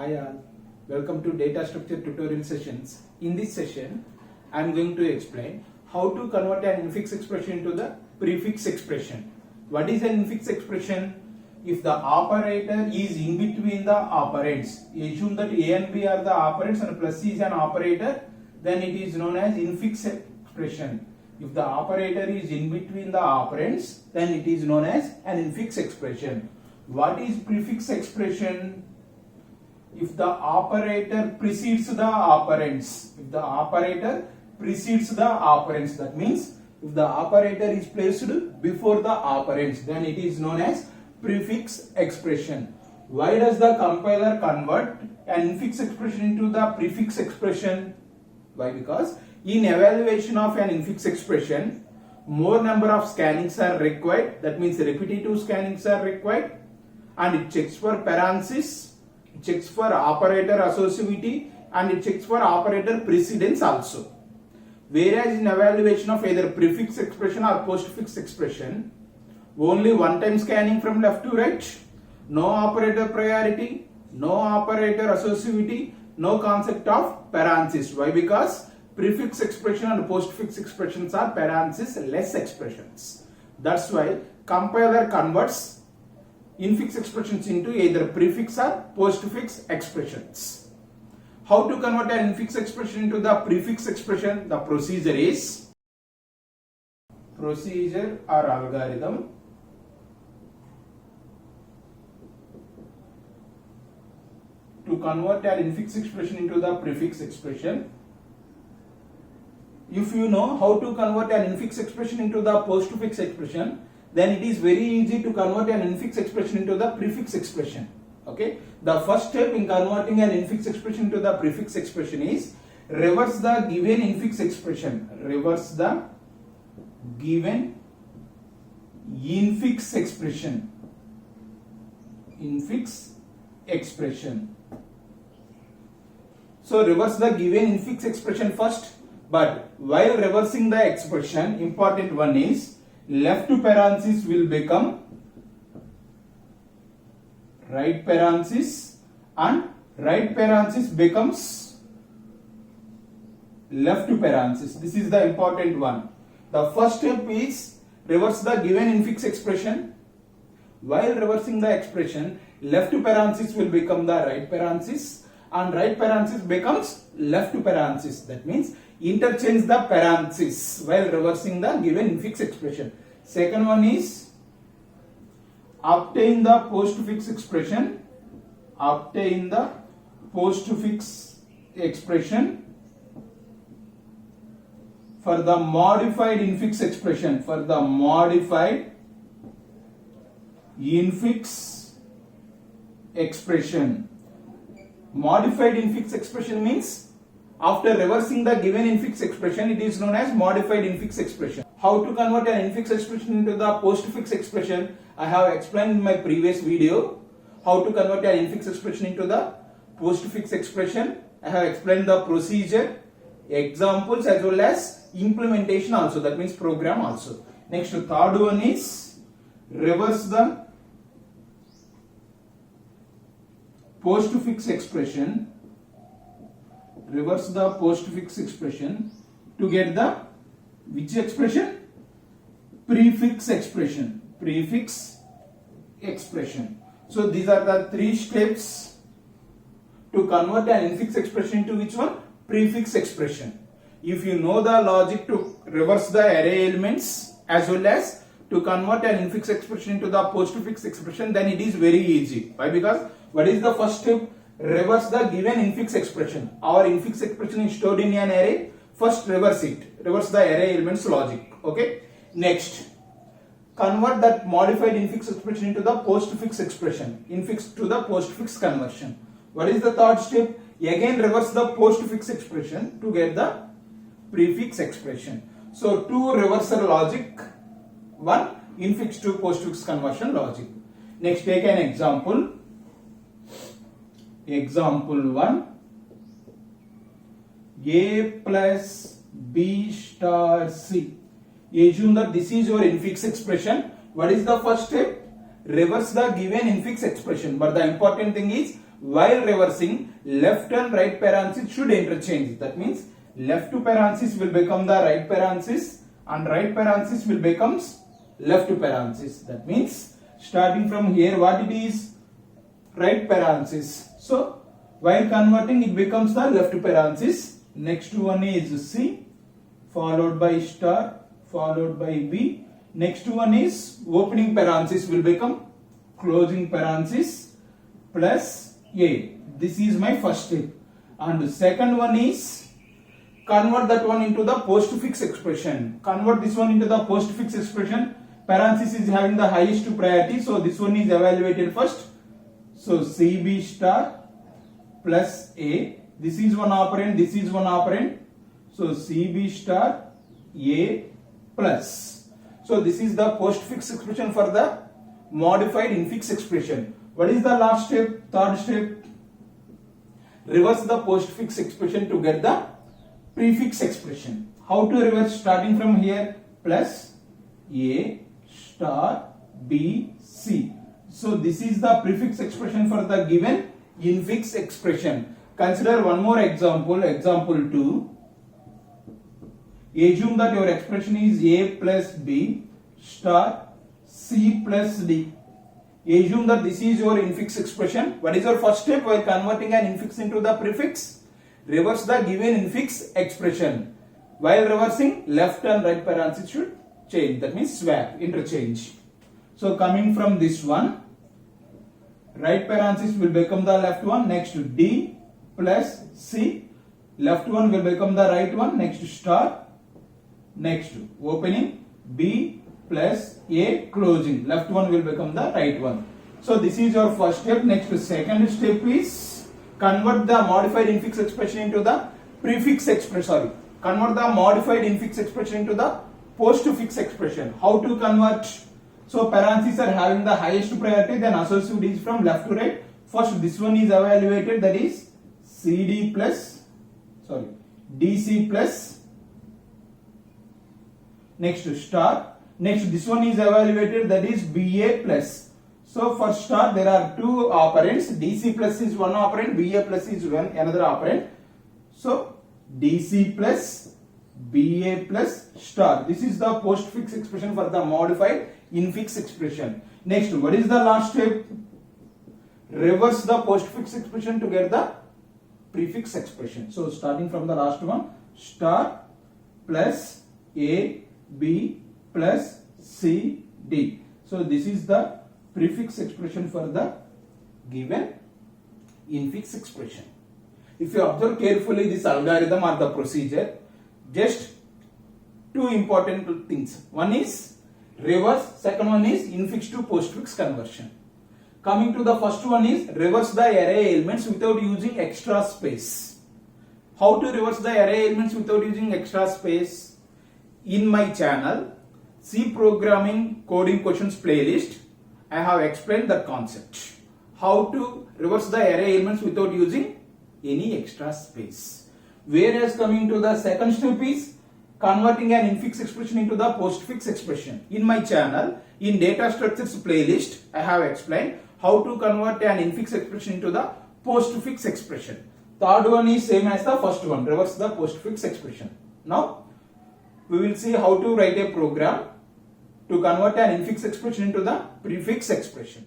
Hi all, welcome to data structure tutorial sessions. In this session, I am going to explain how to convert an infix expression into the prefix expression. What is an infix expression? If the operator is in between the operands, assume that A and B are the operands and plus C is an operator, then it is known as infix expression. If the operator is in between the operands, then it is known as an infix expression. What is prefix expression? If the operator precedes the operands, that means if the operator is placed before the operands, then it is known as prefix expression. Why does the compiler convert an infix expression into the prefix expression? Why? Because in evaluation of an infix expression, more number of scannings are required. That means repetitive scannings are required, and it checks for parentheses, it checks for operator associativity, and it checks for operator precedence also. Whereas in evaluation of either prefix expression or postfix expression, only one time scanning from left to right, no operator priority, no operator associativity, no concept of parenthesis. Why? Because prefix expression and postfix expressions are parenthesis less expressions. That's why compiler converts infix expressions into either prefix or postfix expressions. How to convert an infix expression into the prefix expression? The procedure is or algorithm. To convert an infix expression into the prefix expression. If you know how to convert an infix expression into the postfix expression, then it is very easy to convert an infix expression into the prefix expression. Okay, the first step in converting an infix expression into the prefix expression is reverse the given infix expression. Reverse the given infix expression. Infix expression. So reverse the given infix expression first, but while reversing the expression, important one is left parenthesis will become right parenthesis and right parenthesis becomes left parenthesis. This is the important one. The first step is reverse the given infix expression. While reversing the expression, left parenthesis will become the right parenthesis and right parenthesis becomes left parenthesis. That means interchange the parenthesis while reversing the given infix expression. Second one is obtain the postfix expression. Obtain the postfix expression for the modified infix expression. For the modified infix expression. Modified infix expression means after reversing the given infix expression, it is known as modified infix expression. How to convert an infix expression into the postfix expression? I have explained in my previous video how to convert an infix expression into the postfix expression. I have explained the procedure, examples as well as implementation also, that means program also. Next, third one is reverse the postfix expression. Reverse the postfix expression to get the which expression? Prefix expression. Prefix expression. So these are the three steps to convert an infix expression into which one? Prefix expression. If you know the logic to reverse the array elements as well as to convert an infix expression into the postfix expression, then it is very easy. Why? Because what is the first step? Reverse the given infix expression. Our infix expression is stored in an array. First reverse it. Reverse the array elements logic. Okay. Next, convert that modified infix expression into the postfix expression. Infix to the postfix conversion. What is the third step? Again reverse the postfix expression to get the prefix expression. So two reversal logic, one infix to postfix conversion logic. Next, take an example. Example 1, A plus B star C. Assume that this is your infix expression. What is the first step? Reverse the given infix expression. But the important thing is while reversing, left and right parenthesis should interchange. That means left parenthesis will become the right parenthesis and right parenthesis will becomes left parenthesis. That means starting from here, what it is? Right parenthesis. So while converting, it becomes the left parenthesis. Next one is C, followed by star, followed by B. Next one is opening parenthesis will become closing parenthesis plus A. This is my first step. And the second one is convert that one into the postfix expression. Convert this one into the postfix expression. Parenthesis is having the highest priority, so this one is evaluated first. So CB star plus A. This is one operand, this is one operand. So CB star A plus. So this is the postfix expression for the modified infix expression. What is the last step? Third step. Reverse the postfix expression to get the prefix expression. How to reverse? Starting from here, plus A star B C. So this is the prefix expression for the given infix expression. Consider one more example. Example 2. Assume that your expression is A plus B star C plus D. Assume that this is your infix expression. What is your first step while converting an infix into the prefix? Reverse the given infix expression. While reversing, left and right parenthesis should change. That means swap, interchange. So coming from this one, right parenthesis will become the left one. Next D plus C. Left one will become the right one. Next star. Next opening B plus A closing. Left one will become the right one. So this is your first step. Next second step is convert the modified infix expression into the prefix expression. Convert the modified infix expression into the postfix expression. How to convert? So parentheses are having the highest priority, then associative is from left to right. First this one is evaluated, that is CD plus DC plus. Next star. Next this one is evaluated, that is BA plus. So for star there are two operands. DC plus is one operand, BA plus is another operand. So DC plus BA plus star. This is the postfix expression for the modified infix expression. Next, what is the last step? Reverse the postfix expression to get the prefix expression. So starting from the last one, star plus A B plus C D. So this is the prefix expression for the given infix expression. If you observe carefully this algorithm or the procedure, just two important things. One is reverse, second one is infix to postfix conversion. Coming to the first one is reverse the array elements without using extra space. How to reverse the array elements without using extra space? In my channel C Programming Coding Questions playlist, I have explained the concept. How to reverse the array elements without using any extra space. Whereas coming to the second step is converting an infix expression into the postfix expression. In my channel, in data structures playlist, I have explained how to convert an infix expression into the postfix expression. Third one is same as the first one, reverse the postfix expression. Now, we will see how to write a program to convert an infix expression into the prefix expression.